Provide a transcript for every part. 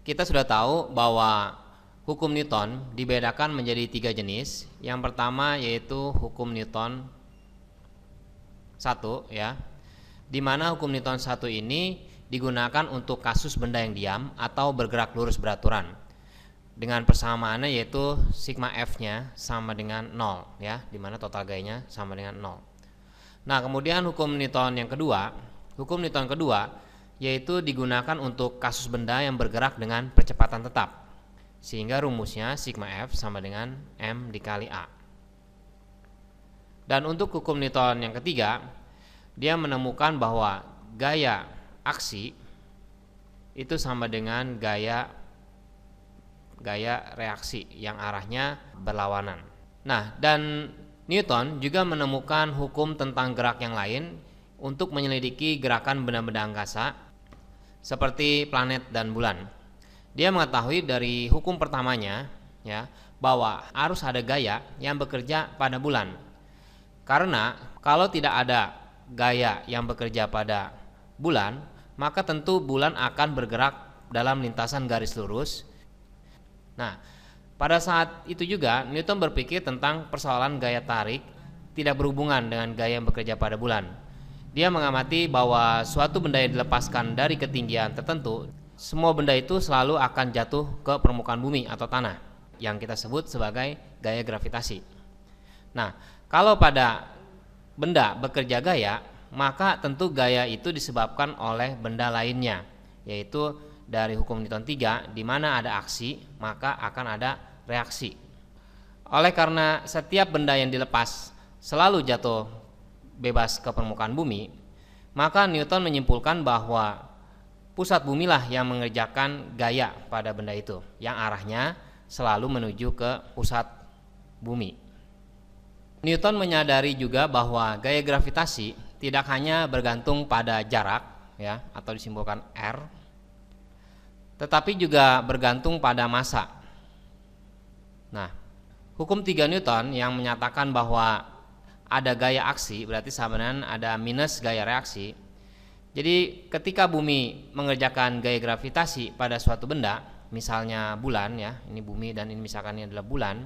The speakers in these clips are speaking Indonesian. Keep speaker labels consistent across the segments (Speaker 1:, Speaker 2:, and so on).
Speaker 1: kita sudah tahu bahwa hukum Newton dibedakan menjadi 3 jenis. Yang pertama yaitu hukum Newton 1 ya, di mana hukum Newton 1 ini digunakan untuk kasus benda yang diam atau bergerak lurus beraturan, dengan persamaannya yaitu sigma F-nya sama dengan 0 ya, di mana total gayanya sama dengan 0. Nah, kemudian hukum Newton yang kedua, hukum Newton kedua yaitu digunakan untuk kasus benda yang bergerak dengan percepatan tetap, sehingga rumusnya sigma F sama dengan M dikali A. Dan untuk hukum Newton yang ketiga, dia menemukan bahwa gaya aksi itu sama dengan gaya reaksi yang arahnya berlawanan. Nah, dan Newton juga menemukan hukum tentang gerak yang lain untuk menyelidiki gerakan benda-benda angkasa seperti planet dan bulan. Dia mengetahui dari hukum pertamanya ya, bahwa harus ada gaya yang bekerja pada bulan. Karena kalau tidak ada gaya yang bekerja pada bulan, maka tentu bulan akan bergerak dalam lintasan garis lurus. Nah, pada saat itu juga Newton berpikir tentang persoalan gaya tarik tidak berhubungan dengan gaya yang bekerja pada bulan. Dia mengamati bahwa suatu benda yang dilepaskan dari ketinggian tertentu, semua benda itu selalu akan jatuh ke permukaan bumi atau tanah, yang kita sebut sebagai gaya gravitasi. Nah, kalau pada benda bekerja gaya, maka tentu gaya itu disebabkan oleh benda lainnya, yaitu dari hukum Newton 3, di mana ada aksi, maka akan ada reaksi. Oleh karena setiap benda yang dilepas selalu jatuh bebas ke permukaan bumi, maka Newton menyimpulkan bahwa pusat bumilah yang mengerjakan gaya pada benda itu, yang arahnya selalu menuju ke pusat bumi. Newton menyadari juga bahwa gaya gravitasi tidak hanya bergantung pada jarak ya, atau disimbolkan R, tetapi juga bergantung pada massa. Nah, hukum 3 Newton yang menyatakan bahwa ada gaya aksi berarti sama dengan ada minus gaya reaksi. Jadi ketika bumi mengerjakan gaya gravitasi pada suatu benda, misalnya bulan ya, ini bumi dan ini misalkan ini adalah bulan,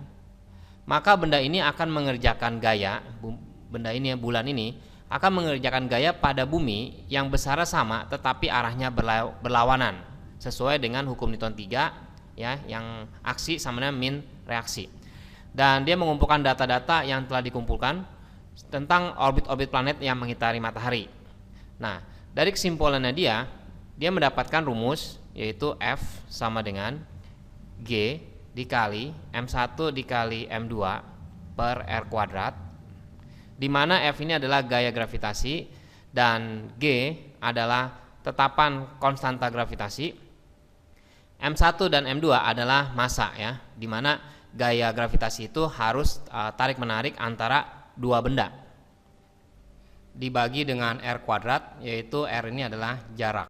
Speaker 1: maka benda ini akan mengerjakan gaya, benda ini bulan ini akan mengerjakan gaya pada bumi yang besarnya sama tetapi arahnya berlawanan, sesuai dengan hukum Newton 3 ya, yang aksi sama dengan min reaksi. Dan dia mengumpulkan data-data yang telah dikumpulkan tentang orbit-orbit planet yang mengitari matahari. Nah, dari kesimpulannya dia mendapatkan rumus yaitu F sama dengan G dikali M1 dikali M2 per R kuadrat, di mana F ini adalah gaya gravitasi dan G adalah tetapan konstanta gravitasi. M1 dan M2 adalah massa ya, di mana gaya gravitasi itu harus tarik-menarik antara dua benda, dibagi dengan R kuadrat, yaitu R ini adalah jarak.